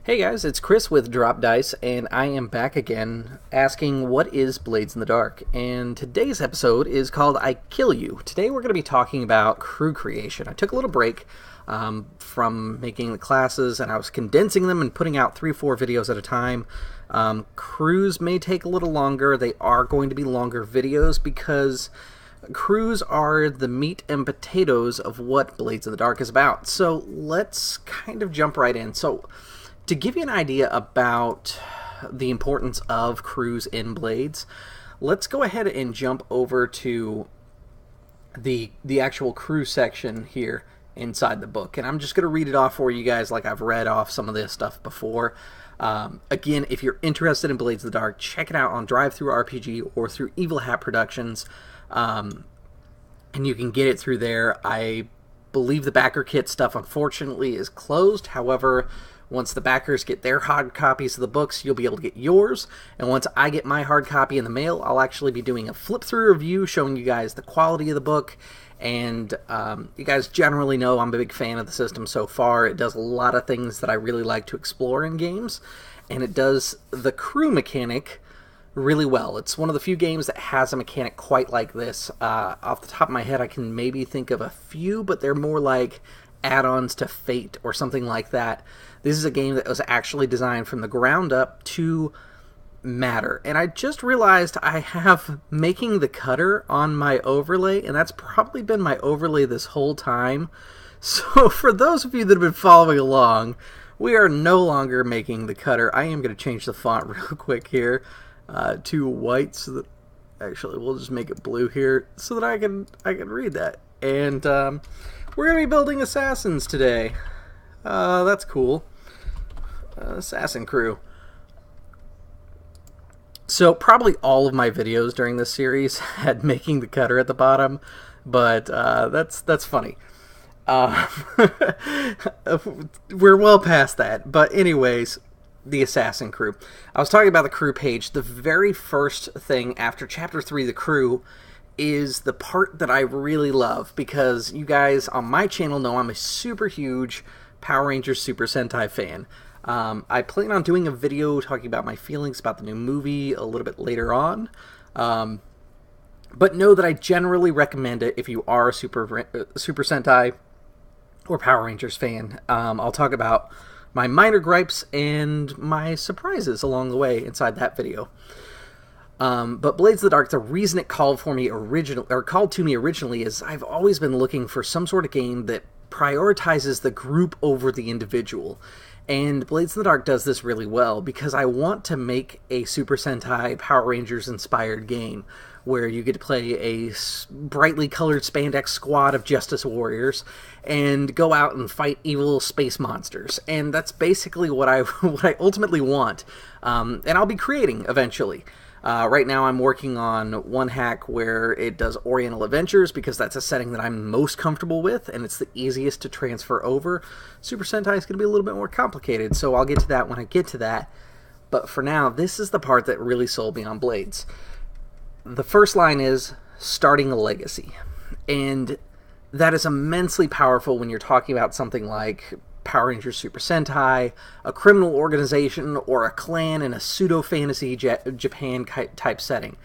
Hey guys, it's Chris with Drop Dice, and I am back again asking what is Blades in the Dark. And today's episode is called I Kill You. Today we're going to be talking about crew creation. I took a little break from making the classes, and I was condensing them and putting out 3 or 4 videos at a time. Crews may take a little longer. They are going to be longer videos because crews are the meat and potatoes of what Blades in the Dark is about. So let's kind of jump right in. So to give you an idea about the importance of crews in Blades, let's go ahead and jump over to the actual crew section here inside the book. And I'm just going to read it off for you guys like I've read off some of this stuff before. Again, if you're interested in Blades in the Dark, check it out on DriveThruRPG or through Evil Hat Productions. And you can get it through there. I believe the backer kit stuff, unfortunately, is closed. However, once the backers get their hard copies of the books, you'll be able to get yours. And once I get my hard copy in the mail, I'll actually be doing a flip-through review showing you guys the quality of the book. And you guys generally know I'm a big fan of the system so far. It does a lot of things that I really like to explore in games. And it does the crew mechanic really well. It's one of the few games that has a mechanic quite like this. Off the top of my head, I can maybe think of a few, but they're more like add-ons to Fate or something like that. This is a game that was actually designed from the ground up to matter. And I just realized I have making the cutter on my overlay, and that's probably been my overlay this whole time. So for those of you that have been following along, we are no longer making the cutter. I am going to change the font real quick here to white, so that actually we'll just make it blue here so that I can read that. And we're going to be building assassins today. That's cool. Assassin crew. So probably all of my videos during this series had making the cutter at the bottom, but that's funny. We're well past that. But anyways, the assassin crew. I was talking about the crew page. The very first thing after Chapter 3, the crew, is the part that I really love, because you guys on my channel know I'm a super huge Power Rangers Super Sentai fan. I plan on doing a video talking about my feelings about the new movie a little bit later on. But know that I generally recommend it if you are a Super Sentai or Power Rangers fan. I'll talk about my minor gripes and my surprises along the way inside that video. But Blades of the Dark, the reason it called to me originally is I've always been looking for some sort of game that prioritizes the group over the individual. And Blades of the Dark does this really well, because I want to make a Super Sentai Power Rangers inspired game where you get to play a brightly colored spandex squad of Justice Warriors and go out and fight evil space monsters. And that's basically what I ultimately want. And I'll be creating eventually. Right now I'm working on one hack where it does Oriental Adventures, because that's a setting that I'm most comfortable with, and it's the easiest to transfer over. Super Sentai is going to be a little bit more complicated, so I'll get to that when I get to that. But for now, this is the part that really sold me on Blades. The first line is, starting a legacy. And that is immensely powerful when you're talking about something like Power Rangers Super Sentai, a criminal organization, or a clan in a pseudo-fantasy Japan type setting.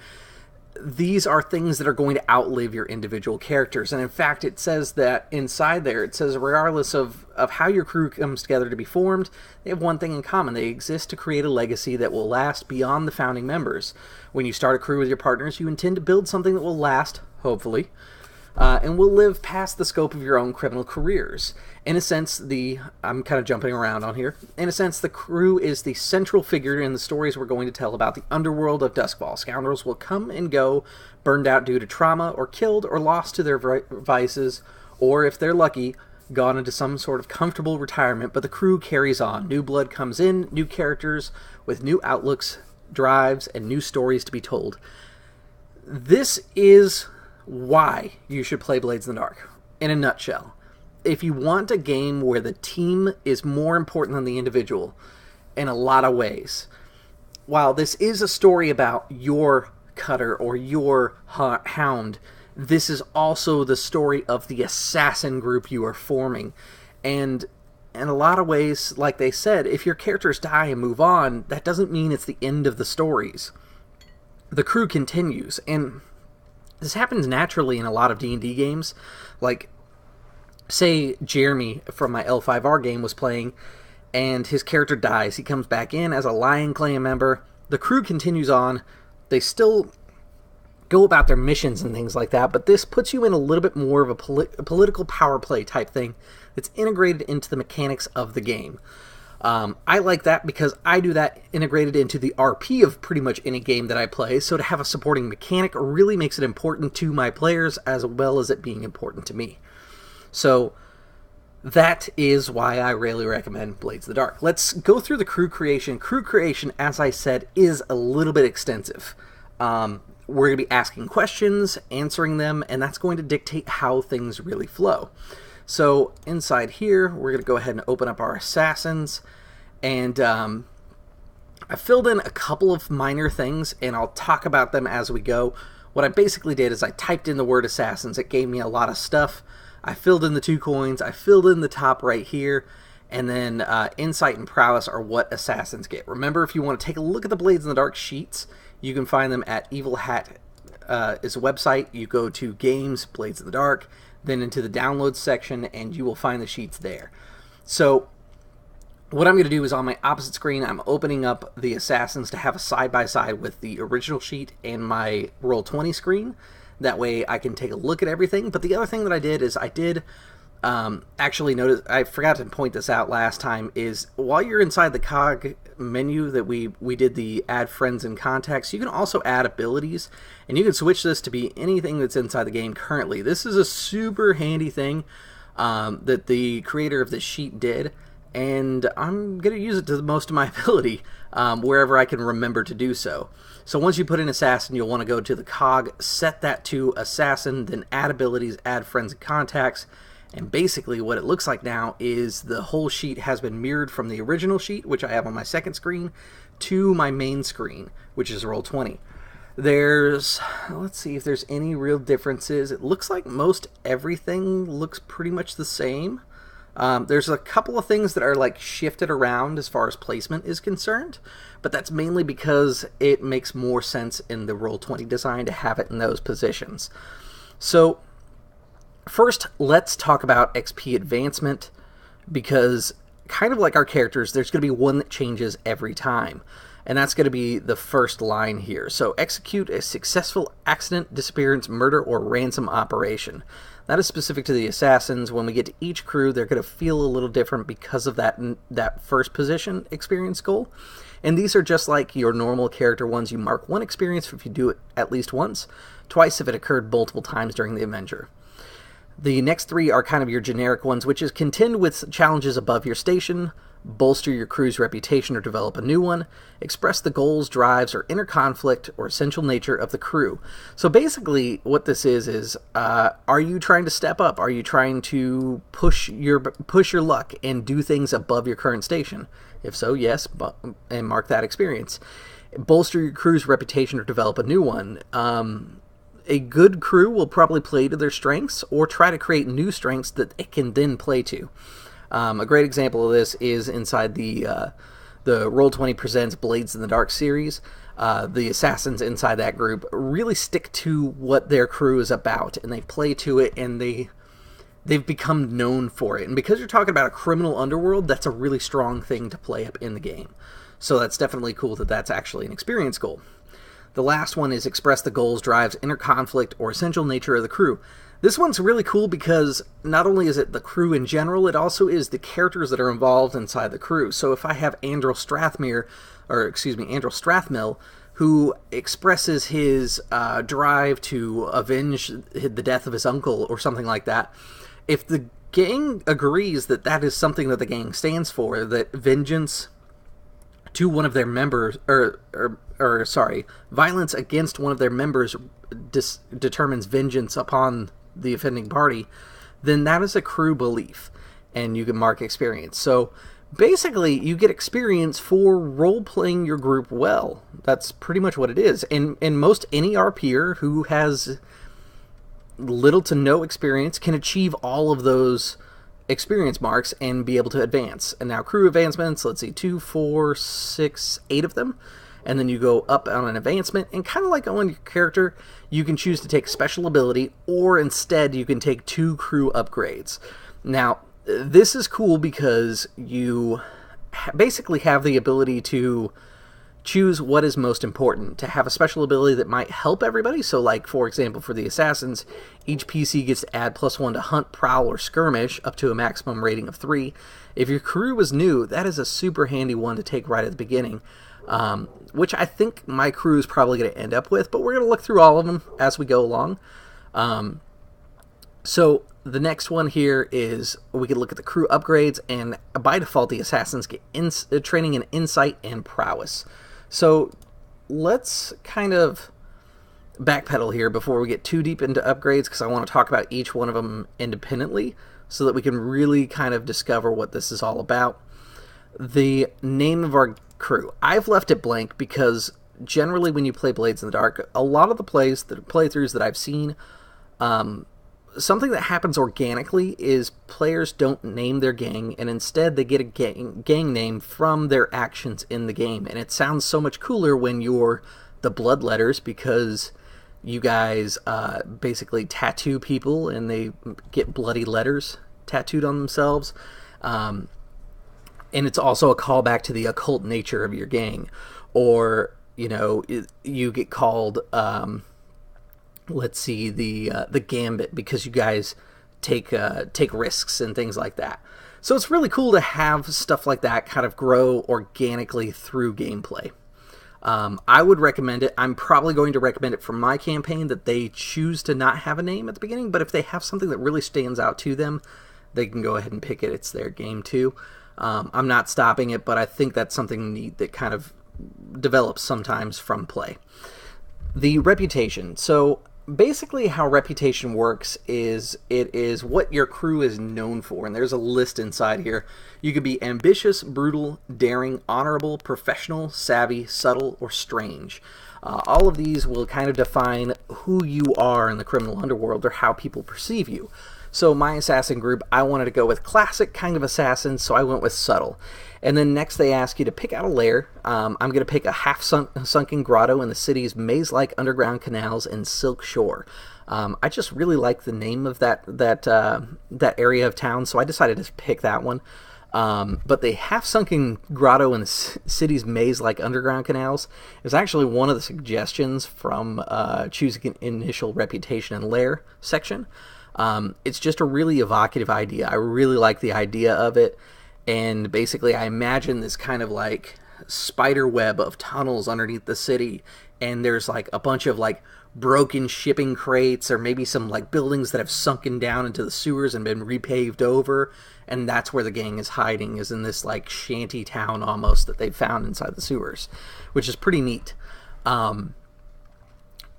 These are things that are going to outlive your individual characters. And in fact, it says that inside there, it says regardless of how your crew comes together to be formed, they have one thing in common. They exist to create a legacy that will last beyond the founding members. When you start a crew with your partners, you intend to build something that will last, hopefully, and will live past the scope of your own criminal careers. In a sense, I'm kind of jumping around on here. In a sense, the crew is the central figure in the stories we're going to tell about the underworld of Duskfall. Scoundrels will come and go, burned out due to trauma, or killed or lost to their vices, or if they're lucky, gone into some sort of comfortable retirement, but the crew carries on. New blood comes in, new characters with new outlooks, drives, and new stories to be told. This is why you should play Blades in the Dark, in a nutshell. If you want a game where the team is more important than the individual in a lot of ways, while this is a story about your cutter or your hound, this is also the story of the assassin group you are forming. And in a lot of ways, like they said, if your characters die and move on, that doesn't mean it's the end of the stories. The crew continues, and this happens naturally in a lot of D&D games. Like, say Jeremy from my L5R game was playing, and his character dies. He comes back in as a Lion Clan member. The crew continues on. They still go about their missions and things like that, but this puts you in a little bit more of a political power play type thing that's integrated into the mechanics of the game. I like that because I do that integrated into the RP of pretty much any game that I play, so to have a supporting mechanic really makes it important to my players as well as it being important to me. So that is why I really recommend Blades of the Dark. Let's go through the crew creation. Crew creation, as I said, is a little bit extensive. We're going to be asking questions, answering them, and that's going to dictate how things really flow. So inside here, we're going to go ahead and open up our assassins, and I filled in a couple of minor things, and I'll talk about them as we go. What I basically did is I typed in the word assassins. It gave me a lot of stuff. I filled in the 2 coins, I filled in the top right here, and then insight and prowess are what assassins get. Remember, if you want to take a look at the Blades in the Dark sheets, you can find them at Evil Hat is a website. You go to Games, Blades of the Dark, then into the downloads section, and you will find the sheets there. So what I'm going to do is on my opposite screen, I'm opening up the assassins to have a side-by-side with the original sheet and my Roll20 screen. That way I can take a look at everything. But the other thing that I did is I did actually notice, I forgot to point this out last time, is while you're inside the cog menu that we did the add friends and contacts, you can also add abilities, and you can switch this to be anything that's inside the game currently. This is a super handy thing that the creator of this sheet did, and I'm going to use it to the most of my ability wherever I can remember to do so. So once you put in Assassin, you'll want to go to the cog, set that to Assassin, then add abilities, add friends and contacts, and basically what it looks like now is the whole sheet has been mirrored from the original sheet, which I have on my second screen, to my main screen, which is Roll20. Let's see if there's any real differences. It looks like most everything looks pretty much the same. There's a couple of things that are like shifted around as far as placement is concerned, but that's mainly because it makes more sense in the Roll20 design to have it in those positions. So first, let's talk about XP advancement, because kind of like our characters, there's going to be one that changes every time, and that's going to be the first line here. So execute a successful accident, disappearance, murder, or ransom operation. That is specific to the assassins. When we get to each crew, they're going to feel a little different because of that first position experience goal. And these are just like your normal character ones. You mark 1 experience if you do it at least once, twice if it occurred multiple times during the adventure. The next 3 are kind of your generic ones, which is contend with challenges above your station, bolster your crew's reputation or develop a new one, express the goals, drives, or inner conflict or essential nature of the crew. So basically what this is are you trying to step up? Are you trying to push your luck and do things above your current station? If so, yes, and mark that experience. Bolster your crew's reputation or develop a new one. A good crew will probably play to their strengths or try to create new strengths that it can then play to. A great example of this is inside the Roll20 Presents Blades in the Dark series. The assassins inside that group really stick to what their crew is about, and they play to it, and they've become known for it. And because you're talking about a criminal underworld, that's a really strong thing to play up in the game. So that's definitely cool that that's actually an experience goal. The last one is express the goals, drives, inner conflict, or essential nature of the crew. This one's really cool because not only is it the crew in general, it also is the characters that are involved inside the crew. So if I have Andrel Strathmill, who expresses his drive to avenge the death of his uncle or something like that, if the gang agrees that that is something that the gang stands for, that vengeance to one of their members, violence against one of their members determines vengeance upon the offending party, then that is a crew belief, and you can mark experience. So basically, you get experience for role-playing your group well. That's pretty much what it is. And most any RPer who has little to no experience can achieve all of those experience marks and be able to advance. And now crew advancements, let's see, 2, 4, 6, 8 of them. And then you go up on an advancement, and kind of like on your character, you can choose to take special ability, or instead you can take 2 crew upgrades. Now, this is cool because you basically have the ability to choose what is most important, to have a special ability that might help everybody. So like, for example, for the assassins, each PC gets to add +1 to hunt, prowl, or skirmish up to a maximum rating of 3. If your crew is new, that is a super handy one to take right at the beginning, which I think my crew is probably going to end up with, but we're going to look through all of them as we go along. So the next one here is we can look at the crew upgrades, and by default the assassins get training in insight and prowess. So let's kind of backpedal here before we get too deep into upgrades, because I want to talk about each one of them independently so that we can really kind of discover what this is all about. The name of our crew, I've left it blank because generally when you play Blades in the Dark, a lot of the playthroughs that I've seen, something that happens organically is players don't name their gang, and instead they get a gang name from their actions in the game. And it sounds so much cooler when you're the Bloodletters, because you guys basically tattoo people and they get bloody letters tattooed on themselves. And it's also a callback to the occult nature of your gang. Or, you know, you get called, let's see, the Gambit, because you guys take risks and things like that. So it's really cool to have stuff like that kind of grow organically through gameplay. I would recommend it. I'm probably going to recommend it for my campaign that they choose to not have a name at the beginning, but if they have something that really stands out to them, they can go ahead and pick it. It's their game too. I'm not stopping it, but I think that's something neat that kind of develops sometimes from play. The reputation. So basically how reputation works is it is what your crew is known for, and there's a list inside here. You could be ambitious, brutal, daring, honorable, professional, savvy, subtle, or strange. All of these will kind of define who you are in the criminal underworld, or how people perceive you. So my assassin group, I wanted to go with classic kind of assassin, so I went with subtle. And then next they ask you to pick out a lair. I'm going to pick a half-sunken grotto in the city's maze-like underground canals and Silk Shore. I just really like the name of that area of town, so I decided to pick that one. But the half-sunken grotto in the city's maze-like underground canals is actually one of the suggestions from choosing an initial reputation and lair section. It's just a really evocative idea. I really like the idea of it. And basically I imagine this kind of like spider web of tunnels underneath the city, and there's like a bunch of like broken shipping crates, or maybe some like buildings that have sunken down into the sewers and been repaved over, and that's where the gang is hiding, is in this like shanty town almost that they've found inside the sewers, which is pretty neat.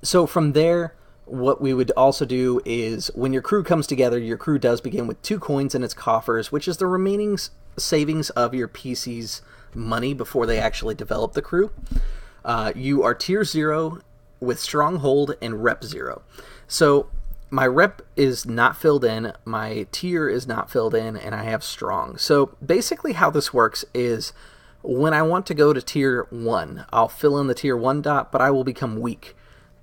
So from there, what we would also do is when your crew comes together, your crew does begin with 2 coins in its coffers, which is the remaining savings of your PC's money before they actually develop the crew. You are tier 0 with stronghold and rep 0. So my rep is not filled in, my tier is not filled in, and I have strong. So basically how this works is when I want to go to tier 1, I'll fill in the tier 1 dot, but I will become weak.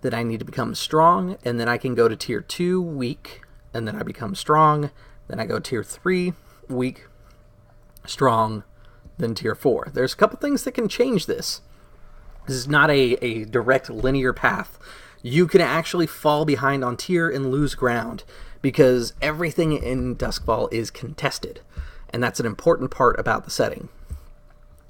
Then I need to become strong, and then I can go to tier 2, weak, and then I become strong. Then I go tier 3, weak, strong, then tier 4. There's a couple things that can change this. This is not a direct linear path. You can actually fall behind on tier and lose ground, because everything in Duskfall is contested, and that's an important part about the setting.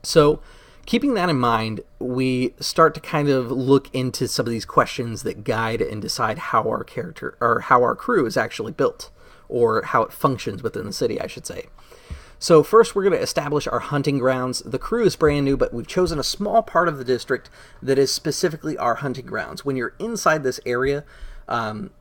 So keeping that in mind, we start to kind of look into some of these questions that guide and decide how our character, or how our crew is actually built, or how it functions within the city, I should say. So first we're going to establish our hunting grounds. The crew is brand new, but we've chosen a small part of the district that is specifically our hunting grounds. When you're inside this area,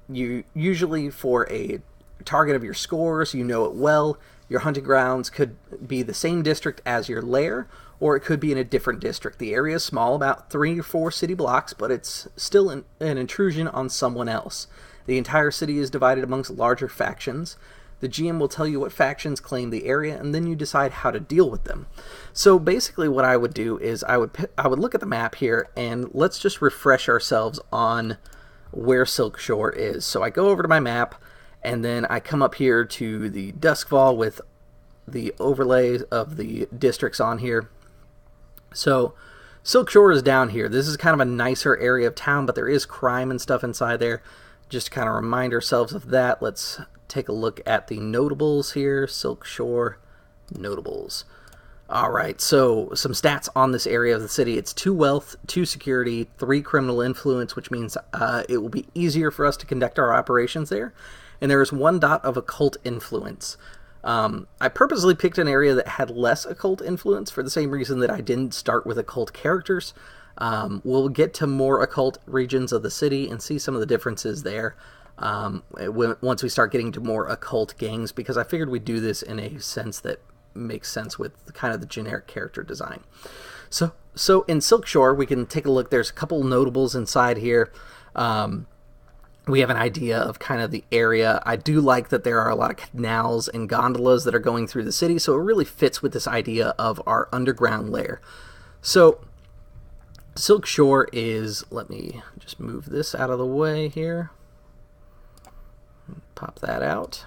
you usually, for a target of your scores, you know it well. Your hunting grounds could be the same district as your lair, or it could be in a different district. The area is small, about 3 or 4 city blocks, but it's still an intrusion on someone else. The entire city is divided amongst larger factions. The GM will tell you what factions claim the area, and then you decide how to deal with them. So basically what I would do is I would look at the map here, and let's just refresh ourselves on where Silk Shore is. So I go over to my map, and then I come up here to the Duskfall with the overlays of the districts on here. So Silk Shore is down here. This is kind of a nicer area of town, but there is crime and stuff inside there. Just to kind of remind ourselves of that, let's take a look at the notables here. Silk Shore notables. Alright, so some stats on this area of the city. It's 2 wealth, 2 security, 3 criminal influence, which means it will be easier for us to conduct our operations there. And there is 1 dot of occult influence. I purposely picked an area that had less occult influence for the same reason that I didn't start with occult characters. We'll get to more occult regions of the city and see some of the differences there once we start getting to more occult gangs, because I figured we'd do this in a sense that makes sense with kind of the generic character design. So in Silk Shore, we can take a look. There's a couple notables inside here. We have an idea of kind of the area. I do like that there are a lot of canals and gondolas that are going through the city, so it really fits with this idea of our underground lair. So Silk Shore is, let me just move this out of the way here. Pop that out.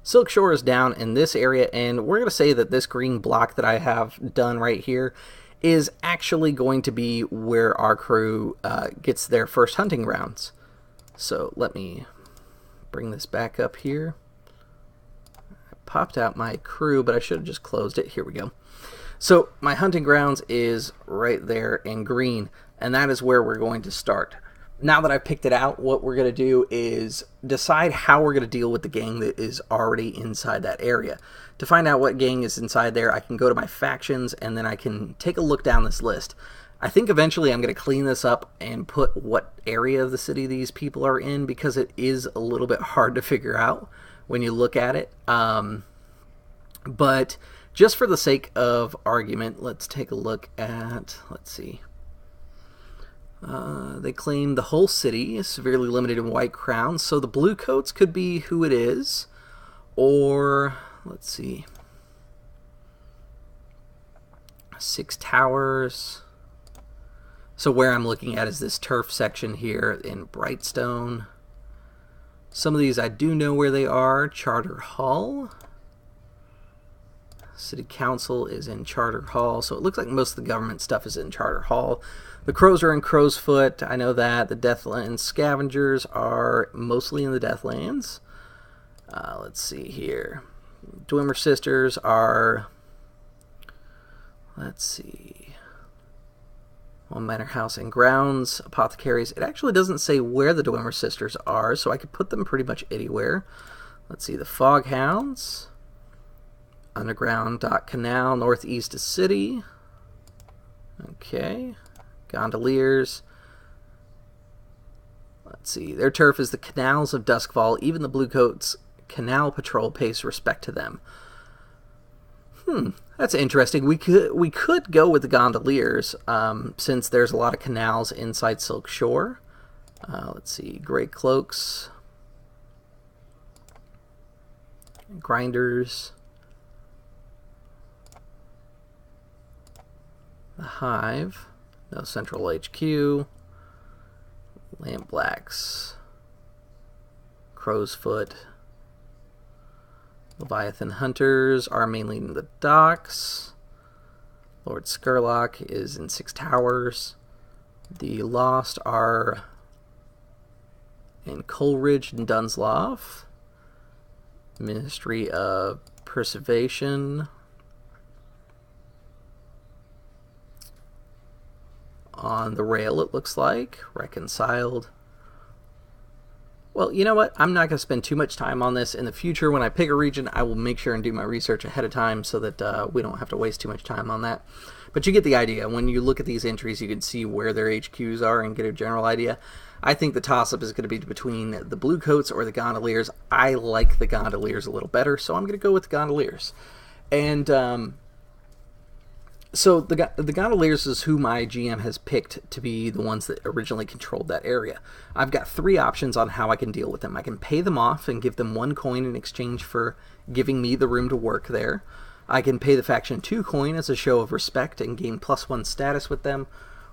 Silk Shore is down in this area, and we're going to say that this green block that I have done right here is actually going to be where our crew gets their first hunting grounds. So let me bring this back up here. I popped out my crew, but I should have just closed it. Here we go. So my hunting grounds is right there in green, and that is where we're going to start. Now that I've picked it out, what we're going to do is decide how we're going to deal with the gang that is already inside that area. To find out what gang is inside there, I can go to my factions, and then I can take a look down this list. I think eventually I'm going to clean this up and put what area of the city these people are in, because it is a little bit hard to figure out when you look at it. But just for the sake of argument, let's take a look at, let's see. They claim the whole city is severely limited in white crowns, so the blue coats could be who it is. Or, let's see, 6 towers. So where I'm looking at is this turf section here in Brightstone. Some of these I do know where they are. Charter Hall. City Council is in Charter Hall, so it looks like most of the government stuff is in Charter Hall. The Crows are in Crow's Foot, I know that. The Deathlands Scavengers are mostly in the Deathlands. Let's see here. Dwemer Sisters are, let's see, One Manor House and Grounds. Apothecaries, it actually doesn't say where the Dwemer Sisters are, so I could put them pretty much anywhere. Let's see, the Foghounds. Underground Dock Canal, northeast of city. Okay. Gondoliers. Let's see. Their turf is the canals of Duskfall. Even the Bluecoats Canal Patrol pays respect to them. That's interesting. We could go with the Gondoliers, since there's a lot of canals inside Silk Shore. Let's see. Grey Cloaks. Grinders. The Hive. No Central HQ. Lamp Blacks. Crow's Foot. Leviathan Hunters are mainly in the docks. Lord Skurlock is in 6 towers. The Lost are in Coleridge and Dunslough. Ministry of Preservation. On the rail, it looks like. Reconciled. Well, you know what? I'm not going to spend too much time on this. In the future, when I pick a region, I will make sure and do my research ahead of time so that we don't have to waste too much time on that. But you get the idea. When you look at these entries, you can see where their HQs are and get a general idea. I think the toss-up is going to be between the Bluecoats or the Gondoliers. I like the Gondoliers a little better, so I'm going to go with the Gondoliers. And So the gondoliers is who my GM has picked to be the ones that originally controlled that area. I've got 3 options on how I can deal with them. I can pay them off and give them 1 coin in exchange for giving me the room to work there. I can pay the faction 2 coin as a show of respect and gain +1 status with them,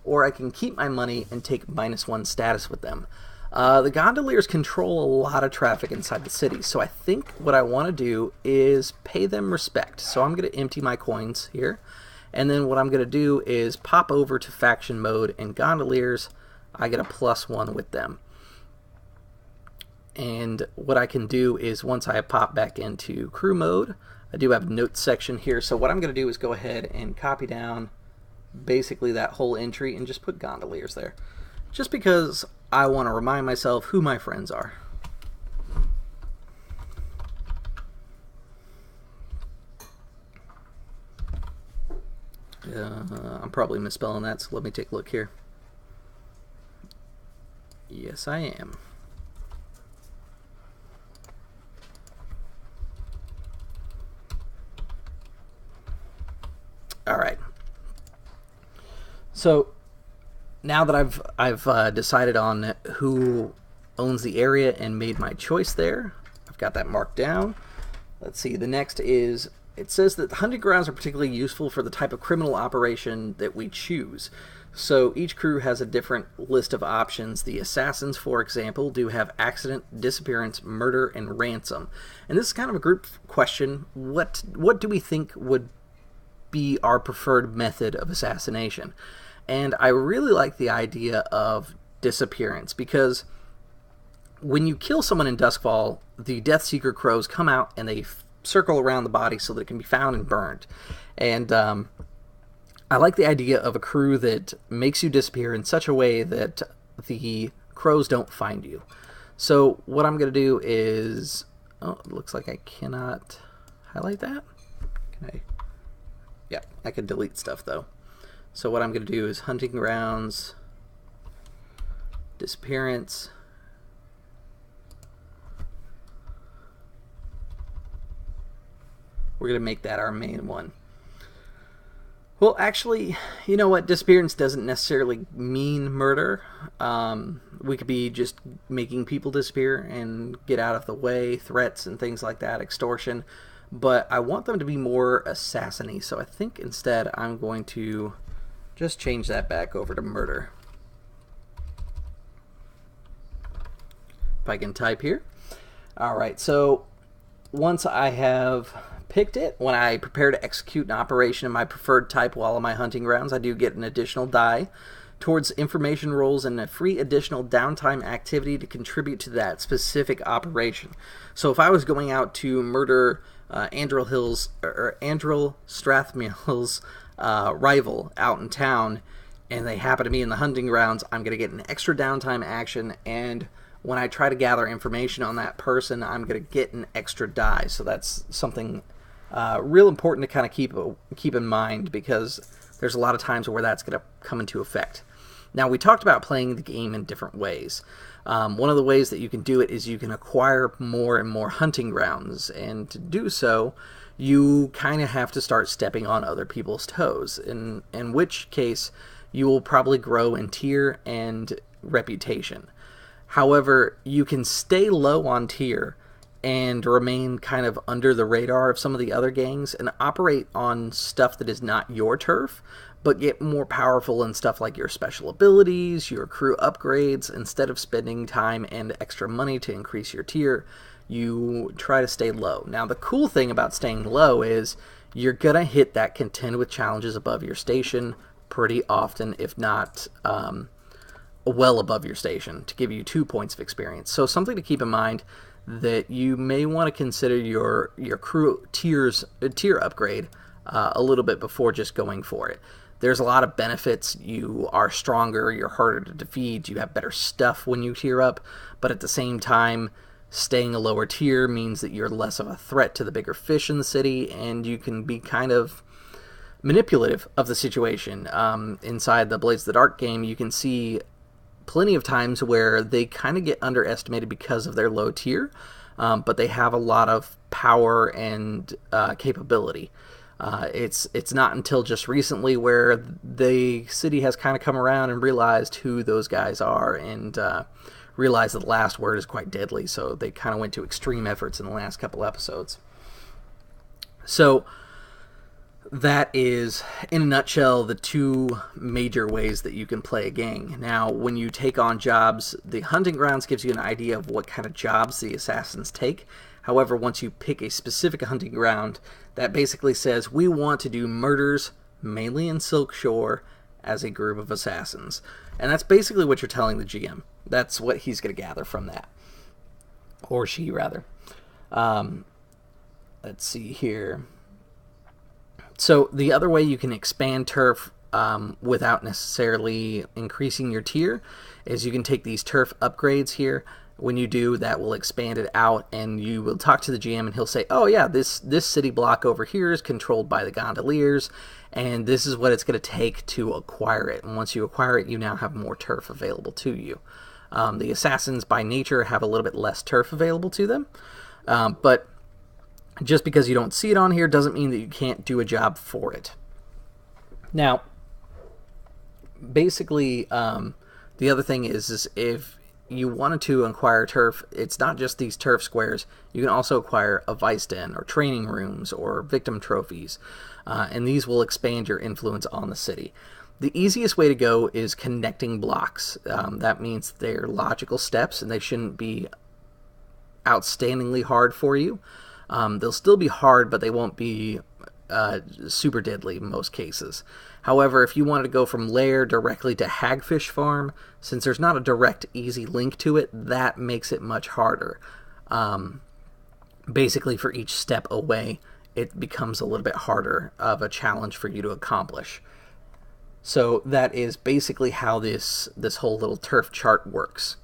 or I can keep my money and take -1 status with them. The gondoliers control a lot of traffic inside the city, so I think what I want to do is pay them respect. So I'm going to empty my coins here. And then what I'm going to do is pop over to faction mode, and gondoliers, I get a +1 with them. And what I can do is once I pop back into crew mode, I do have a notes section here. So what I'm going to do is go ahead and copy down basically that whole entry and just put gondoliers there. Just because I want to remind myself who my friends are. I'm probably misspelling that, so let me take a look here. Yes, I am. All right. So now that I've decided on who owns the area and made my choice there, I've got that marked down. Let's see. The next is, it says that hunting grounds are particularly useful for the type of criminal operation that we choose. So each crew has a different list of options. The assassins, for example, do have accident, disappearance, murder, and ransom. And this is kind of a group question. What do we think would be our preferred method of assassination? And I really like the idea of disappearance, because when you kill someone in Duskfall, the Deathseeker crows come out and they circle around the body so that it can be found and burned. And I like the idea of a crew that makes you disappear in such a way that the crows don't find you. So what I'm going to do is, oh, it looks like I cannot highlight that. Can I? Yeah, I can delete stuff though. So what I'm going to do is hunting grounds, disappearance, we're going to make that our main one. Well, actually, you know what? Disappearance doesn't necessarily mean murder. We could be just making people disappear and get out of the way, threats and things like that, extortion. But I want them to be more assassiny, so I think instead I'm going to just change that back over to murder. If I can type here. Alright, so once I have picked it, when I prepare to execute an operation in my preferred type while on my hunting grounds, I do get an additional die towards information rolls and a free additional downtime activity to contribute to that specific operation. So if I was going out to murder Andril Strathmill's rival out in town, and they happen to be in the hunting grounds, I'm going to get an extra downtime action, and when I try to gather information on that person, I'm going to get an extra die. So that's something real important to kind of keep in mind, because there's a lot of times where that's going to come into effect. Now, we talked about playing the game in different ways. One of the ways that you can do it is you can acquire more and more hunting grounds, and to do so, you kind of have to start stepping on other people's toes, in which case you will probably grow in tier and reputation. However, you can stay low on tier and remain kind of under the radar of some of the other gangs and operate on stuff that is not your turf, but get more powerful in stuff like your special abilities, your crew upgrades. Instead of spending time and extra money to increase your tier, you try to stay low. Now, the cool thing about staying low is you're going to hit that contend with challenges above your station pretty often, if not well above your station, to give you 2 points of experience. So something to keep in mind, that you may want to consider your crew tier upgrade a little bit before just going for it. There's a lot of benefits. You are stronger, you're harder to defeat, you have better stuff when you tier up, but at the same time, staying a lower tier means that you're less of a threat to the bigger fish in the city, and you can be kind of manipulative of the situation. Inside the Blades of the Dark game, you can see plenty of times where they kind of get underestimated because of their low tier, but they have a lot of power and capability. It's not until just recently where the city has kind of come around and realized who those guys are, and realized that the last word is quite deadly, so they kind of went to extreme efforts in the last couple episodes. So that is, in a nutshell, the two major ways that you can play a gang. Now, when you take on jobs, the hunting grounds gives you an idea of what kind of jobs the assassins take. However, once you pick a specific hunting ground, that basically says, we want to do murders, mainly in Silk Shore, as a group of assassins. And that's basically what you're telling the GM. That's what he's going to gather from that. Or she, rather. Let's see here. So the other way you can expand turf without necessarily increasing your tier is you can take these turf upgrades here. When you do, that will expand it out, and you will talk to the GM, and he'll say, oh yeah, this city block over here is controlled by the gondoliers, and this is what it's going to take to acquire it. And once you acquire it, you now have more turf available to you. The assassins, by nature, have a little bit less turf available to them, but just because you don't see it on here doesn't mean that you can't do a job for it. Now, basically, the other thing is if you wanted to acquire turf, it's not just these turf squares. You can also acquire a vice den or training rooms or victim trophies, and these will expand your influence on the city. The easiest way to go is connecting blocks. That means they're logical steps, and they shouldn't be outstandingly hard for you. They'll still be hard, but they won't be super deadly in most cases. However, if you wanted to go from lair directly to Hagfish Farm, since there's not a direct, easy link to it, that makes it much harder. Basically, for each step away, it becomes a little bit harder of a challenge for you to accomplish. So that is basically how this whole little turf chart works.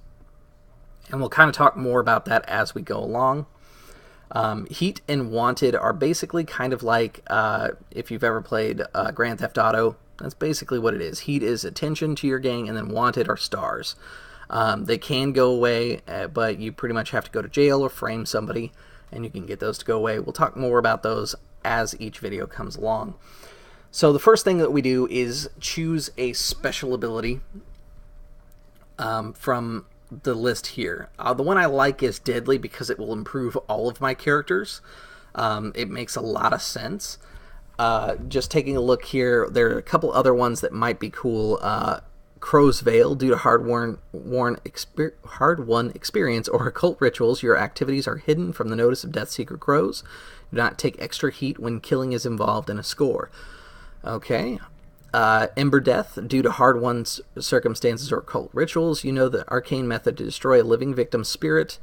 And we'll kind of talk more about that as we go along. Heat and Wanted are basically kind of like, if you've ever played Grand Theft Auto, that's basically what it is. Heat is attention to your gang, and then Wanted are stars. They can go away, but you pretty much have to go to jail or frame somebody, and you can get those to go away. We'll talk more about those as each video comes along. So the first thing that we do is choose a special ability from the list here. The one I like is Deadly because it will improve all of my characters. It makes a lot of sense. Just taking a look here, there are a couple other ones that might be cool. Crow's Veil, due to hard-won experience or occult rituals, your activities are hidden from the notice of Deathseeker crows. Do not take extra heat when killing is involved in a score. Okay. Ember Death, due to hard-won circumstances or occult rituals, you know the arcane method to destroy a living victim's spirit.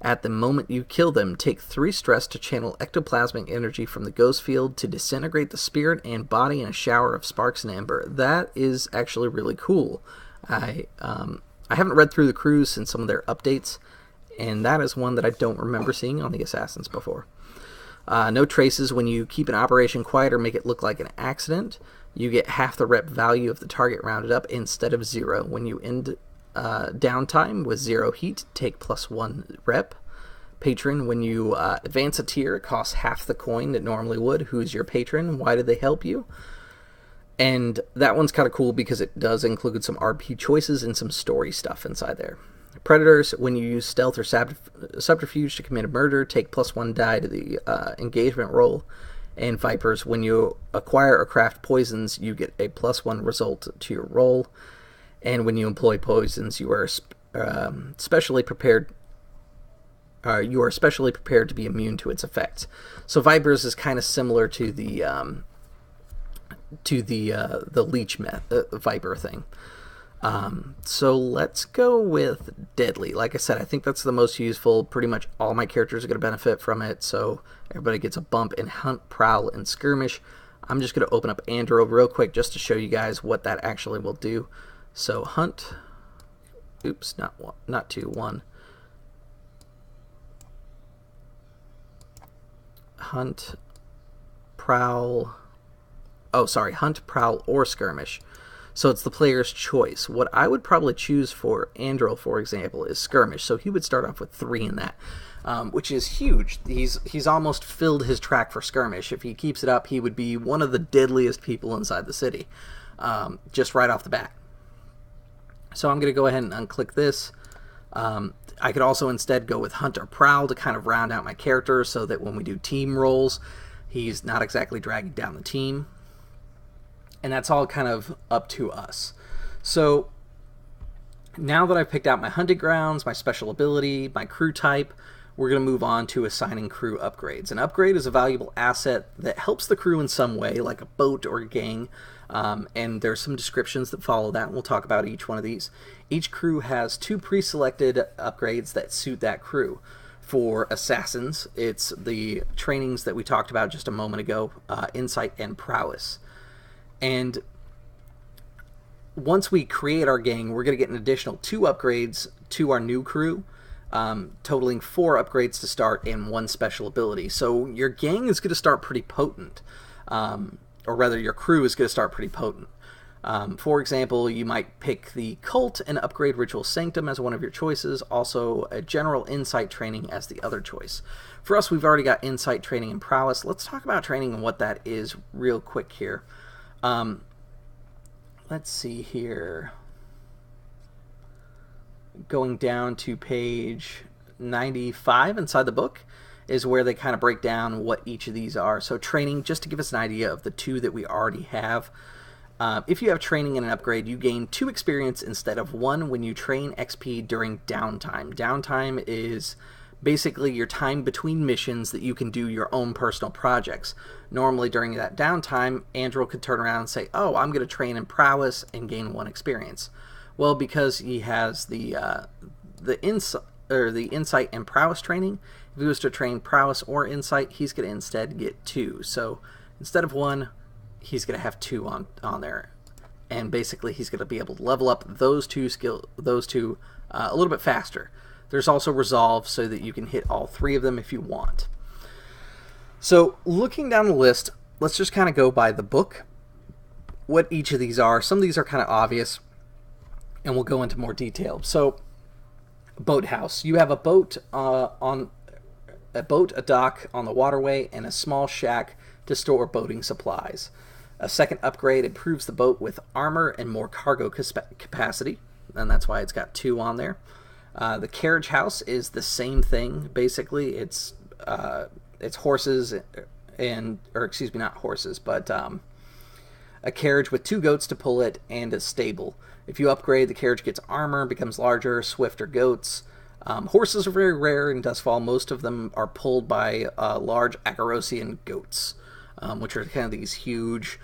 At the moment you kill them, take 3 stress to channel ectoplasmic energy from the ghost field to disintegrate the spirit and body in a shower of sparks and ember. That is actually really cool. I haven't read through the crews since some of their updates, and that is one that I don't remember seeing on the Assassins before. No traces when you keep an operation quiet or make it look like an accident. You get half the rep value of the target rounded up instead of 0. When you end downtime with 0 heat, take +1 rep. Patron, when you advance a tier, it costs half the coin it normally would. Who's your patron? Why did they help you? And that one's kind of cool because it does include some RP choices and some story stuff inside there. Predators, when you use stealth or subterfuge to commit a murder, take +1 die to the engagement roll. And Vipers, when you acquire or craft poisons, you get a +1 result to your roll. And when you employ poisons, you are specially prepared. You are specially prepared to be immune to its effects. So Vipers is kind of similar to the leech Viper thing. So let's go with Deadly. Like I said, I think that's the most useful. Pretty much all my characters are going to benefit from it, so everybody gets a bump in Hunt, Prowl, and Skirmish. I'm just going to open up Andro real quick just to show you guys what that actually will do. So Hunt, oops, not 2, 1. Hunt, Prowl, Hunt, Prowl, or Skirmish. So it's the player's choice. What I would probably choose for Andro, for example, is Skirmish. So he would start off with 3 in that. which is huge. He's almost filled his track for skirmish. If he keeps it up, he would be one of the deadliest people inside the city, just right off the bat. So I'm going to go ahead and unclick this. I could also instead go with Hunt or Prowl to kind of round out my character so that when we do team rolls, he's not exactly dragging down the team. And that's all kind of up to us. So now that I've picked out my hunting grounds, my special ability, my crew type, we're going to move on to assigning crew upgrades. An upgrade is a valuable asset that helps the crew in some way, like a boat or a gang, and there's some descriptions that follow that, and we'll talk about each one of these. Each crew has 2 pre-selected upgrades that suit that crew. For assassins, it's the trainings that we talked about just a moment ago, insight and prowess. And once we create our gang, we're going to get an additional 2 upgrades to our new crew, totaling 4 upgrades to start and 1 special ability. So your gang is going to start pretty potent, or rather your crew is going to start pretty potent. For example, you might pick the Cult and upgrade Ritual Sanctum as one of your choices, also a General Insight training as the other choice. For us, we've already got Insight training and Prowess. Let's talk about training and what that is real quick here. Let's see here. Going down to page 95 inside the book is where they kind of break down what each of these are. So training, just to give us an idea of the 2 that we already have. If you have training and an upgrade, you gain 2 experience instead of 1 when you train XP during downtime. Downtime is basically your time between missions that you can do your own personal projects. Normally during that downtime, Andrew could turn around and say, oh, I'm going to train in prowess and gain 1 experience. Well, because he has the insight and prowess training, if he was to train prowess or insight, he's going to instead get 2. So instead of 1, he's going to have 2 on there. And basically he's going to be able to level up those two a little bit faster. There's also resolve so that you can hit all 3 of them if you want. So looking down the list, let's just kind of go by the book, what each of these are. Some of these are kind of obvious, and we'll go into more detail. So boathouse. You have a boat, a dock on the waterway, and a small shack to store boating supplies. A second upgrade improves the boat with armor and more cargo capacity, and that's why it's got 2 on there. The carriage house is the same thing. Basically, it's horses not horses, but a carriage with 2 goats to pull it and a stable. If you upgrade, the carriage gets armor, becomes larger, swifter goats. Horses are very rare in Dustfall. Most of them are pulled by large Akarosian goats, which are kind of these huge,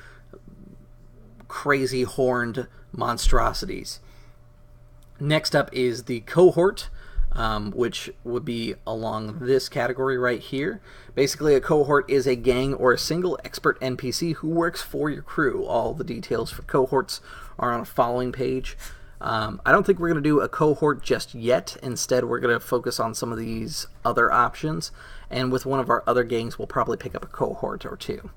crazy horned monstrosities. Next up is the cohort, which would be along this category right here. Basically, a cohort is a gang or a single expert NPC who works for your crew. All the details for cohorts are on a following page. I don't think we're going to do a cohort just yet. Instead, we're going to focus on some of these other options. And with one of our other gangs, we'll probably pick up a cohort or 2.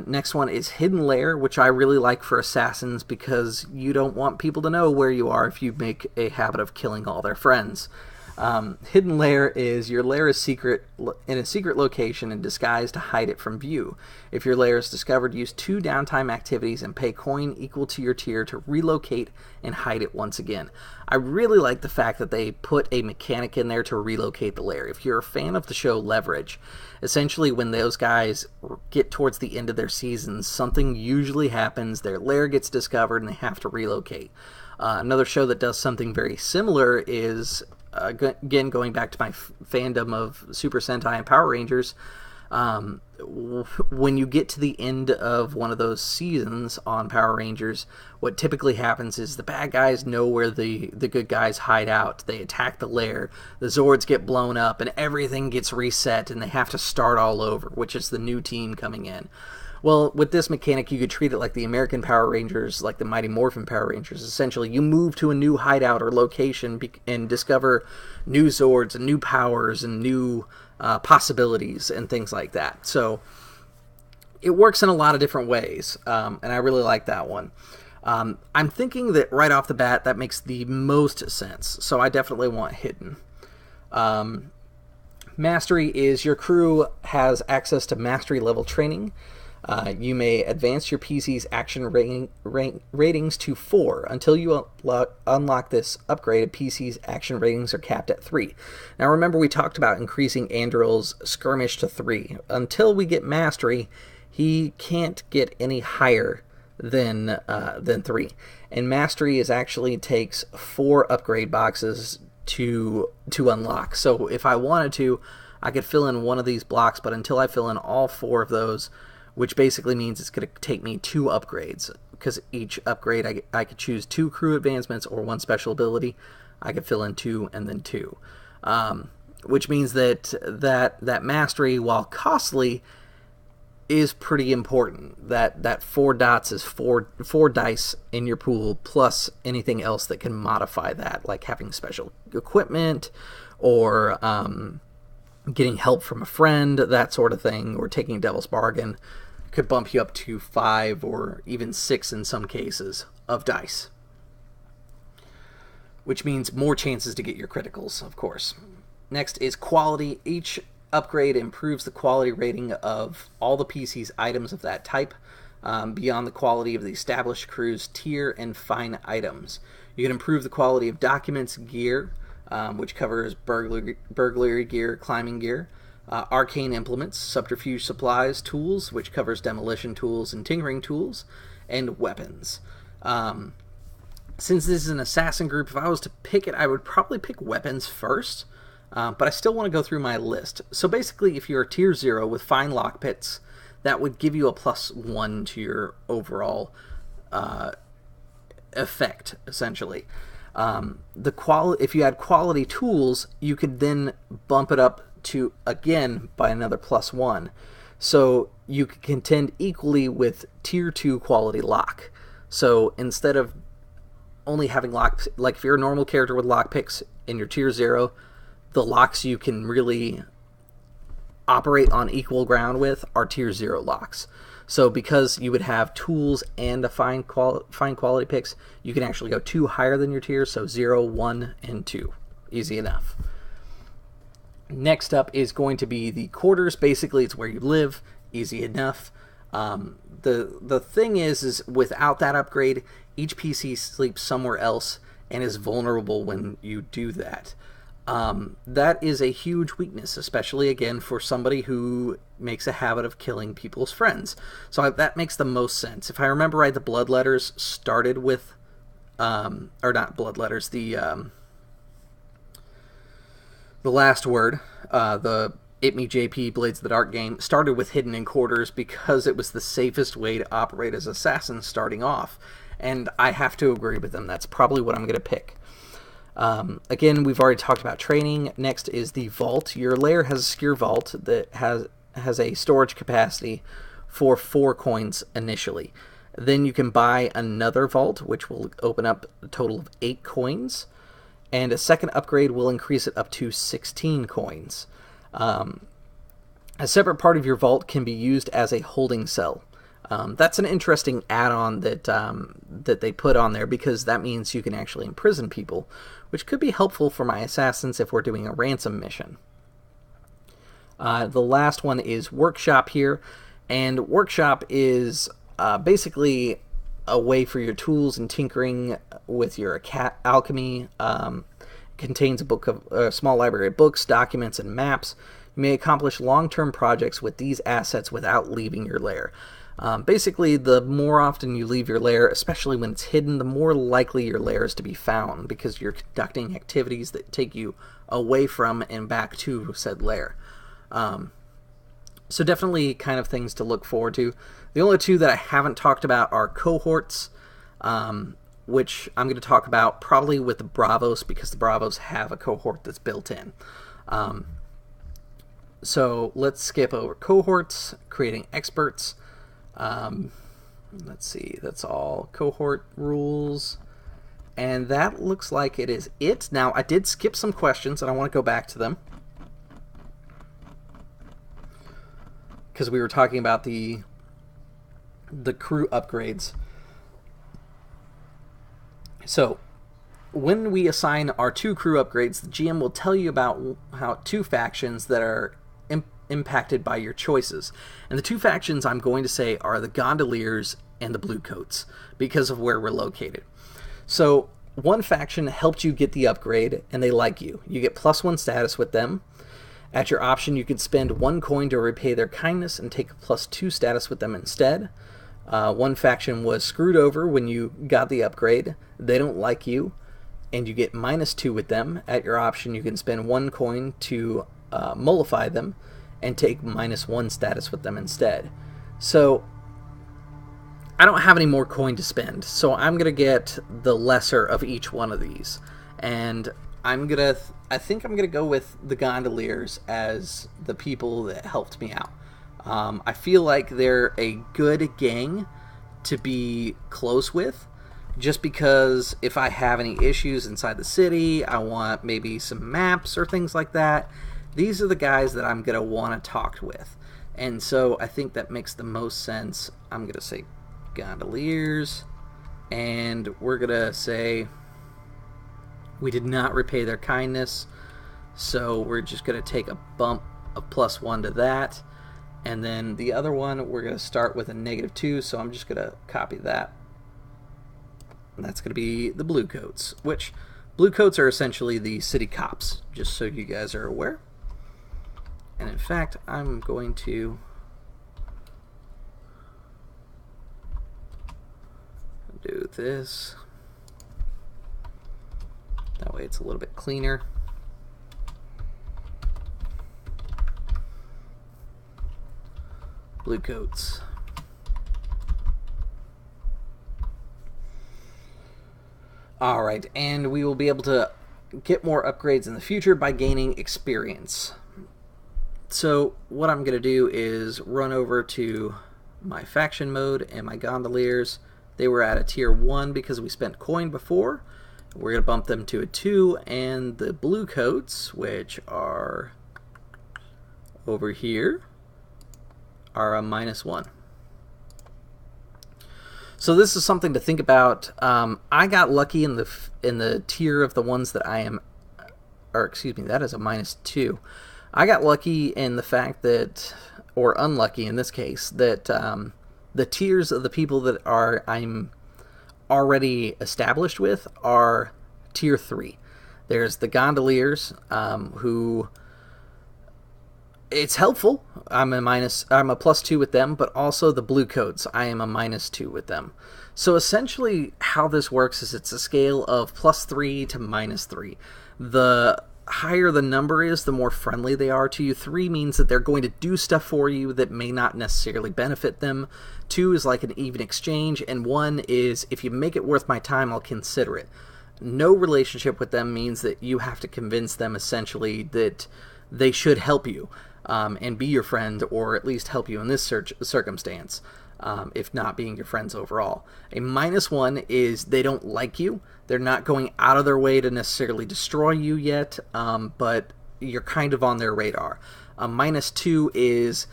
Next one is Hidden Lair, which I really like for assassins because you don't want people to know where you are if you make a habit of killing all their friends. Hidden Lair is your lair is secret in a secret location and disguised to hide it from view. If your lair is discovered, use 2 downtime activities and pay coin equal to your tier to relocate and hide it once again. I really like the fact that they put a mechanic in there to relocate the lair. If you're a fan of the show Leverage, essentially when those guys get towards the end of their seasons, something usually happens, their lair gets discovered, and they have to relocate. Another show that does something very similar is, again, going back to my fandom of Super Sentai and Power Rangers, when you get to the end of one of those seasons on Power Rangers, what typically happens is the bad guys know where the good guys hide out. They attack the lair, the Zords get blown up, and everything gets reset, and they have to start all over, which is the new team coming in. Well, with this mechanic, you could treat it like the American Power Rangers, like the Mighty Morphin Power Rangers. Essentially, you move to a new hideout or location and discover new Zords and new powers and new possibilities and things like that. So it works in a lot of different ways, and I really like that one. I'm thinking that right off the bat, that makes the most sense. So I definitely want Hidden. Mastery is your crew has access to mastery level training. You may advance your PC's action ratings to 4. Until you unlock this upgrade, PC's action ratings are capped at 3. Now remember, we talked about increasing Andril's skirmish to 3. Until we get Mastery, he can't get any higher than 3. And Mastery actually takes 4 upgrade boxes to unlock. So if I wanted to, I could fill in one of these blocks, but until I fill in all 4 of those, which basically means it's going to take me 2 upgrades, because each upgrade I could choose 2 crew advancements or 1 special ability. I could fill in 2 and then 2, which means that Mastery, while costly, is pretty important. That 4 dots is 4 dice in your pool, plus anything else that can modify that, like having special equipment, or getting help from a friend, that sort of thing, or taking Devil's Bargain. Could bump you up to 5 or even 6 in some cases of dice, which means more chances to get your criticals, of course. Next is quality. Each upgrade improves the quality rating of all the PC's items of that type, beyond the quality of the established crew's tier and fine items. You can improve the quality of documents, gear, which covers burglary gear, climbing gear, arcane implements, subterfuge supplies, tools, which covers demolition tools and tinkering tools, and weapons. Since this is an assassin group, if I was to pick it, I would probably pick weapons first, but I still want to go through my list. So basically, if you're a tier 0 with fine lockpicks, that would give you a +1 to your overall effect, essentially. If you had quality tools, you could then bump it up to, again, by another +1. So you could contend equally with tier 2 quality lock. So instead of only having lock, like if you're a normal character with lockpicks in your tier 0, the locks you can really operate on equal ground with are tier 0 locks. So because you would have tools and a fine quality picks, you can actually go 2 higher than your tiers, so 0, 1, and 2. Easy enough. Next up is going to be the quarters. Basically, it's where you live. Easy enough. The thing is without that upgrade, each PC sleeps somewhere else and is vulnerable when you do that. That is a huge weakness, especially, again, for somebody who makes a habit of killing people's friends. So that makes the most sense. If I remember right, the blood letters started with, or not blood letters, the last word, the It Me JP Blades of the Dark game, started with hidden in quarters because it was the safest way to operate as assassins starting off. And I have to agree with them. That's probably what I'm going to pick. Again, we've already talked about training. Next is the vault. Your lair has a secure vault that has a storage capacity for 4 coins initially. Then you can buy another vault, which will open up a total of 8 coins. And a second upgrade will increase it up to 16 coins. A separate part of your vault can be used as a holding cell. That's an interesting add-on that they put on there, because that means you can actually imprison people, which could be helpful for my assassins if we're doing a ransom mission. The last one is Workshop here, and Workshop is basically a way for your tools and tinkering with your alchemy. Contains a small library of books, documents, and maps. You may accomplish long-term projects with these assets without leaving your lair. Basically, the more often you leave your lair, especially when it's hidden, the more likely your lair is to be found, because you're conducting activities that take you away from and back to said lair. So definitely kind of things to look forward to. The only 2 that I haven't talked about are cohorts, which I'm going to talk about probably with the Bravos, because the Bravos have a cohort that's built in. So let's skip over cohorts, creating experts. Let's see, that's all cohort rules. And that looks like it is it. Now, I did skip some questions, and I want to go back to them, because we were talking about the crew upgrades. So, when we assign our 2 crew upgrades, the GM will tell you about how 2 factions that are impacted by your choices. And the 2 factions I'm going to say are the Gondoliers and the Bluecoats, because of where we're located. So one faction helped you get the upgrade, and they like you. You get +1 status with them. At your option, you can spend 1 coin to repay their kindness and take a +2 status with them instead. One faction was screwed over when you got the upgrade. They don't like you, and you get -2 with them. At your option, you can spend 1 coin to mollify them and take -1 status with them instead. So I don't have any more coin to spend, so I'm going to get the lesser of each one of these. And I think I'm going to go with the Gondoliers as the people that helped me out. I feel like they're a good gang to be close with, just because if I have any issues inside the city, I want maybe some maps or things like that, these are the guys that I'm going to want to talk with. And so I think that makes the most sense. I'm going to say Gondoliers, and we're going to say we did not repay their kindness, so we're just going to take a bump of +1 to that. And then the other one, we're going to start with a -2, so I'm just going to copy that. And that's going to be the Bluecoats, which Bluecoats are essentially the city cops, just so you guys are aware. And in fact, I'm going to do this. That way it's a little bit cleaner. Bluecoats. Alright, and we will be able to get more upgrades in the future by gaining experience. So what I'm going to do is run over to my faction mode and my Gondoliers. They were at a tier 1 because we spent coin before. We're going to bump them to a 2, and the Bluecoats, which are over here, are a -1. So this is something to think about. I got lucky in the tier of the ones that I am, or excuse me, that is a -2. I got lucky in the fact that, or unlucky in this case, that the tiers of the people that I'm already established with are tier 3. There's the Gondoliers, who it's helpful. I'm a +2 with them, but also the Bluecoats, I am a -2 with them. So essentially how this works is it's a scale of +3 to -3. The higher the number is, the more friendly they are to you. 3 means that they're going to do stuff for you that may not necessarily benefit them. 2 is like an even exchange, and 1 is, if you make it worth my time, I'll consider it. No relationship with them means that you have to convince them essentially that they should help you and be your friend, or at least help you in this circumstance, if not being your friends overall. A -1 is they don't like you. They're not going out of their way to necessarily destroy you yet, but you're kind of on their radar. A -2 is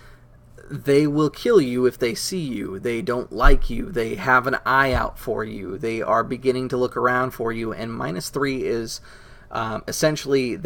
they will kill you if they see you. They don't like you. They have an eye out for you. They are beginning to look around for you. And -3 is essentially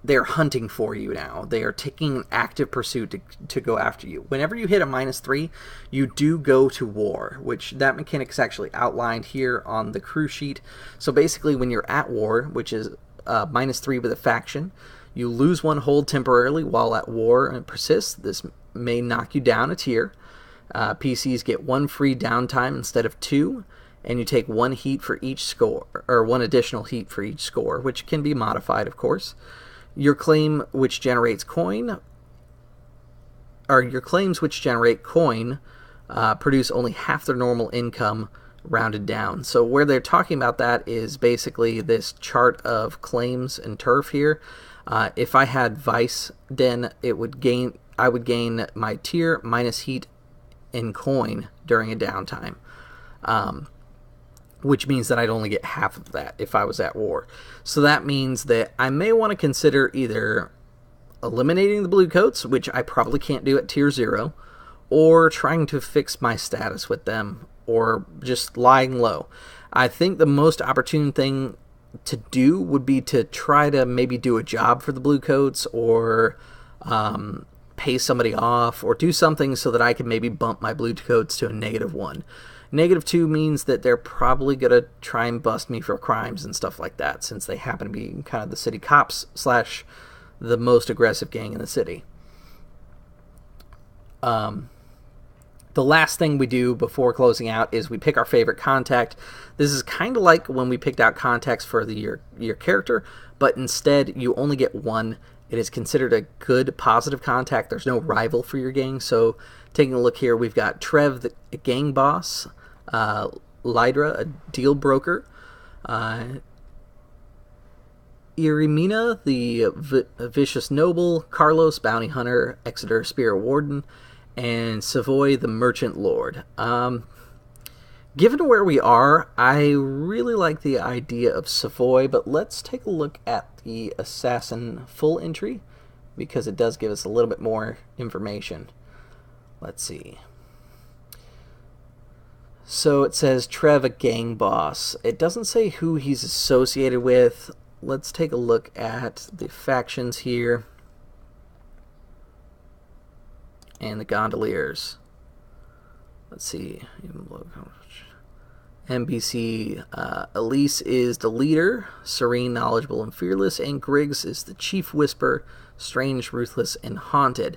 they're hunting for you now. They are taking an active pursuit to go after you. Whenever you hit a -3, you do go to war, which that mechanic is actually outlined here on the crew sheet. So basically when you're at war, which is -3 with a faction, you lose 1 hold temporarily while at war and persists. This may knock you down a tier. PCs get 1 free downtime instead of 2, and you take 1 heat for each score, or 1 additional heat for each score, which can be modified, of course. Your claim which generates coin, or your claims which generate coin, produce only half their normal income rounded down. So where they're talking about that is basically this chart of claims and turf here. If I had Vice, then I would gain my tier minus heat in coin during a downtime, which means that I'd only get half of that if I was at war. So that means that I may want to consider either eliminating the Bluecoats, which I probably can't do at tier 0, or trying to fix my status with them, or just lying low. I think the most opportune thing to do would be to try to maybe do a job for the Bluecoats, or pay somebody off, or do something so that I can maybe bump my Bluecoats to a -1. -2 means that they're probably going to try and bust me for crimes and stuff like that, since they happen to be kind of the city cops / the most aggressive gang in the city. The last thing we do before closing out is we pick our favorite contact. This is kind of like when we picked out contacts for your character, but instead you only get one. It is considered a good, positive contact. There's no rival for your gang. So taking a look here, we've got Trev, the gang boss, Lydra, a deal broker, Irimina, the vicious noble, Carlos, bounty hunter, Exeter, spirit warden, and Savoy, the merchant lord. Given where we are, I really like the idea of Savoy, but let's take a look at the assassin full entry, because it does give us a little bit more information. Let's see. So it says Trev, a gang boss. It doesn't say who he's associated with. Let's take a look at the factions here. And the gondoliers. Let's see. NBC, Elise is the leader, serene, knowledgeable, and fearless, and Griggs is the chief whisper, strange, ruthless, and haunted.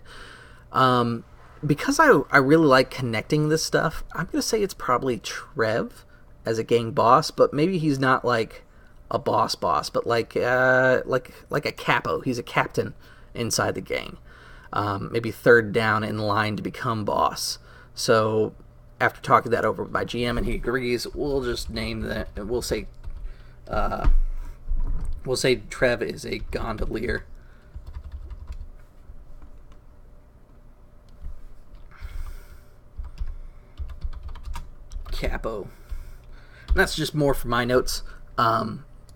Because I really like connecting this stuff, I'm going to say it's probably Trev as a gang boss, but maybe he's not like a boss, but like a capo. He's a captain inside the gang. Maybe third down in line to become boss. So after talking that over with my GM and he agrees, we'll just name that. We'll say Trev is a gondolier. Capo. And that's just more for my notes.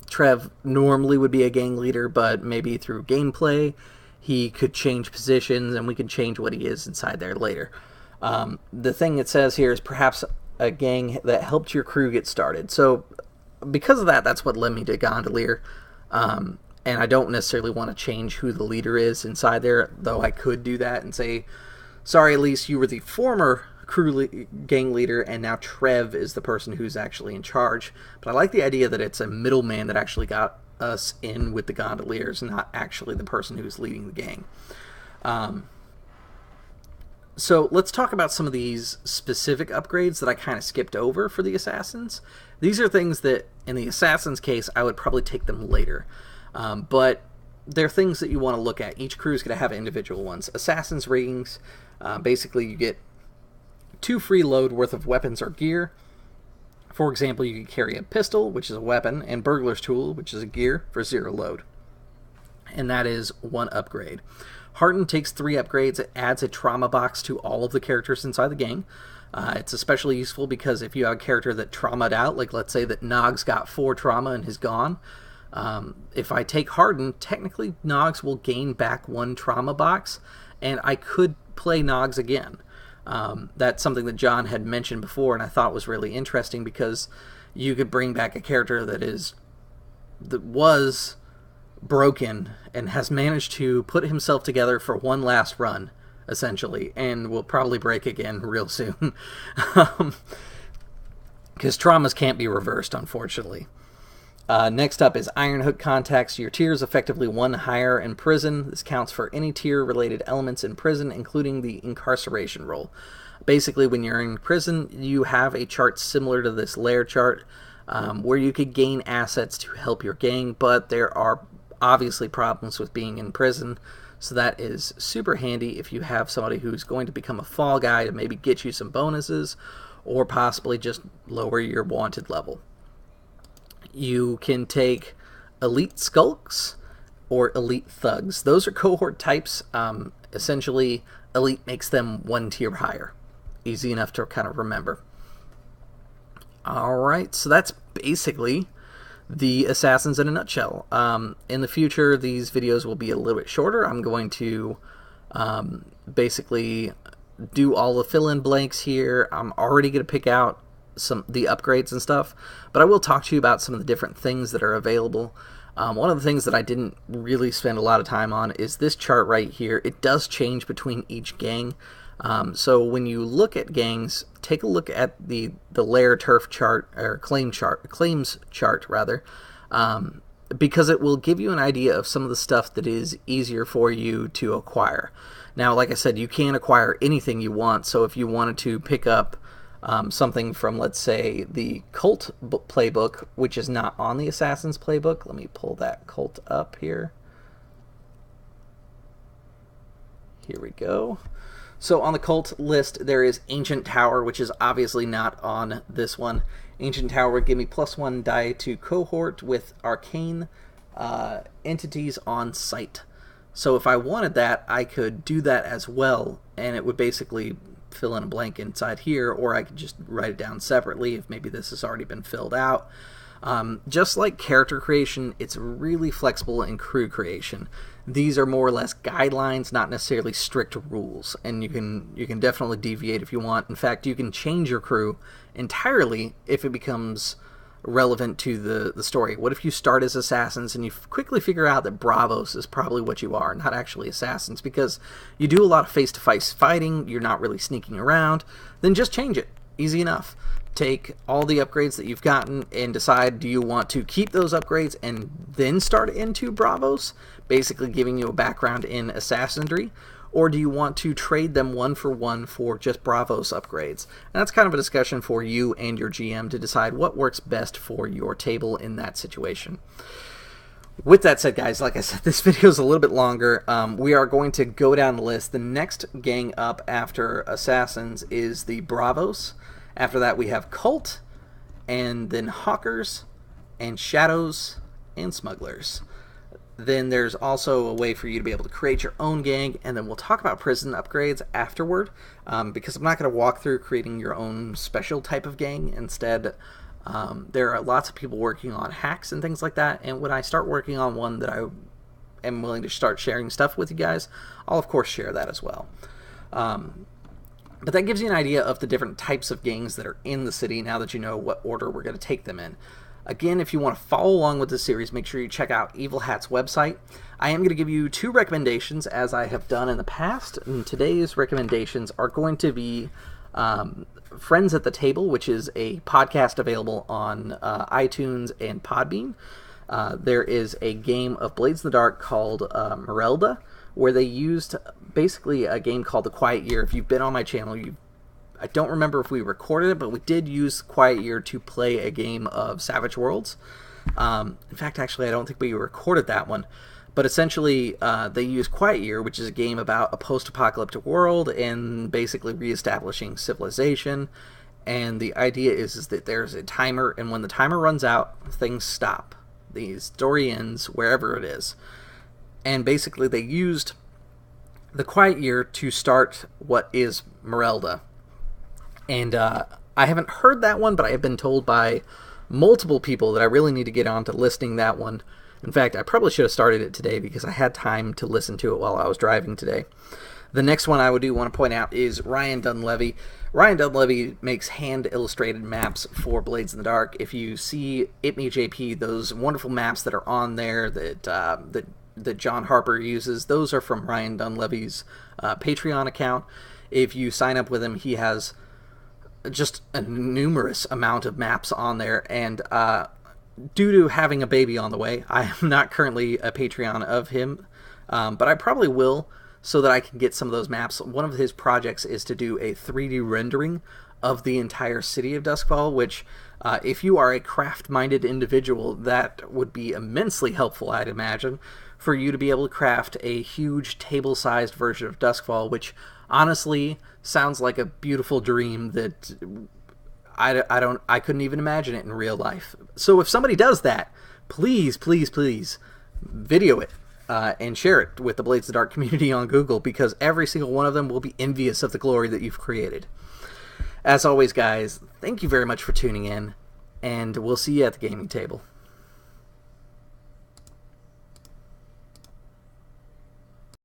Trev normally would be a gang leader, but maybe through gameplay he could change positions, and we can change what he is inside there later. The thing it says here is perhaps a gang that helped your crew get started. So because of that, that's what led me to gondolier. And I don't necessarily want to change who the leader is inside there, though I could do that and say, sorry, Elise, you were the former gang leader, and now Trev is the person who's actually in charge. But I like the idea that it's a middleman that actually got us in with the gondoliers, not actually the person who's leading the gang. So let's talk about some of these specific upgrades that I kind of skipped over for the assassins. These are things that, in the assassin's case, I would probably take them later. But they're things that you want to look at. Each crew is going to have individual ones. Assassin's ratings, basically you get 2 free load worth of weapons or gear. For example, you can carry a pistol, which is a weapon, and burglar's tool, which is a gear, for 0 load. And that is 1 upgrade. Harden takes 3 upgrades. It adds a trauma box to all of the characters inside the gang. It's especially useful because if you have a character that traumaed out, like let's say that Nog's got 4 trauma and is gone, if I take Harden, technically Nogs will gain back 1 trauma box, and I could play Nogs again. That's something that John had mentioned before, and I thought was really interesting because you could bring back a character that was broken and has managed to put himself together for one last run, essentially, and will probably break again real soon. Because traumas can't be reversed, unfortunately. Next up is Iron Hook contacts. Your tier is effectively 1 higher in prison. This counts for any tier-related elements in prison, including the incarceration roll. Basically, when you're in prison, you have a chart similar to this layer chart, where you could gain assets to help your gang, but there are obviously problems with being in prison, so that is super handy if you have somebody who's going to become a fall guy to maybe get you some bonuses, or possibly just lower your wanted level. You can take elite skulks or elite thugs. Those are cohort types. Essentially, elite makes them 1 tier higher. Easy enough to kind of remember. Alright, so that's basically the assassins in a nutshell. In the future, these videos will be a little bit shorter. I'm going to basically do all the fill-in blanks here. I'm already going to pick out the upgrades and stuff, but I will talk to you about some of the different things that are available. One of the things that I didn't really spend a lot of time on is this chart right here. It does change between each gang. So when you look at gangs, take a look at the lair turf chart, or claims chart rather, because it will give you an idea of some of the stuff that is easier for you to acquire. Now, like I said, you can acquire anything you want, so if you wanted to pick up something from, let's say, the Cult Playbook, which is not on the Assassin's Playbook. Let me pull that Cult up here. Here we go. So on the Cult list, there is Ancient Tower, which is obviously not on this one. Ancient Tower would give me +1 die to cohort with arcane entities on site. So if I wanted that, I could do that as well, and it would basically fill in a blank inside here, or I could just write it down separately if maybe this has already been filled out. Just like character creation, it's really flexible in crew creation. These are more or less guidelines, not necessarily strict rules, and you can definitely deviate if you want. In fact, you can change your crew entirely if it becomes relevant to the story. What if you start as assassins and you quickly figure out that bravos is probably what you are, not actually assassins, because you do a lot of face-to-face fighting, you're not really sneaking around? Then just change it. Easy enough. Take all the upgrades that you've gotten and decide, do you want to keep those upgrades and then start into bravos, basically giving you a background in assassinry, or do you want to trade them 1-for-1 for just bravos upgrades? And that's kind of a discussion for you and your GM to decide what works best for your table in that situation. With that said, guys, like I said, this video is a little bit longer. We are going to go down the list. The next gang up after Assassins is the Bravos. After that, we have Cult, and then Hawkers, and Shadows, and Smugglers. Then there's also a way for you to be able to create your own gang, and then we'll talk about prison upgrades afterward, because I'm not going to walk through creating your own special type of gang. Instead, there are lots of people working on hacks and things like that, and when I start working on one that I am willing to start sharing stuff with you guys, I'll of course share that as well. But that gives you an idea of the different types of gangs that are in the city now that you know what order we're going to take them in. Again, if you want to follow along with this series, make sure you check out Evil Hat's website. I am going to give you 2 recommendations, as I have done in the past, and today's recommendations are going to be Friends at the Table, which is a podcast available on iTunes and Podbean. There is a game of Blades in the Dark called Merelda, where they used basically a game called The Quiet Year. If you've been on my channel, I don't remember if we recorded it, but we did use Quiet Year to play a game of Savage Worlds. In fact, actually, I don't think we recorded that one. But essentially, they use Quiet Year, which is a game about a post-apocalyptic world and basically reestablishing civilization. And the idea is that there's a timer, and when the timer runs out, things stop. The story ends wherever it is. And basically, they used the Quiet Year to start what is Merelda. And I haven't heard that one, but I have been told by multiple people that I really need to get on to listening that one. In fact, I probably should have started it today because I had time to listen to it while I was driving today. The next one I do want to point out is Ryan Dunleavy. Ryan Dunleavy makes hand-illustrated maps for Blades in the Dark. If you see ItMeJP, those wonderful maps that are on there that John Harper uses, those are from Ryan Dunleavy's Patreon account. If you sign up with him, he has just a numerous amount of maps on there, and due to having a baby on the way, I am not currently a Patreon of him, but I probably will, so that I can get some of those maps. One of his projects is to do a 3D rendering of the entire city of Duskfall, which if you are a craft-minded individual, that would be immensely helpful, I'd imagine, for you to be able to craft a huge table-sized version of Duskfall, which honestly sounds like a beautiful dream that I couldn't even imagine it in real life. So if somebody does that, please, please, please video it and share it with the Blades of the Dark community on Google, because every single one of them will be envious of the glory that you've created. As always, guys, thank you very much for tuning in, and we'll see you at the gaming table.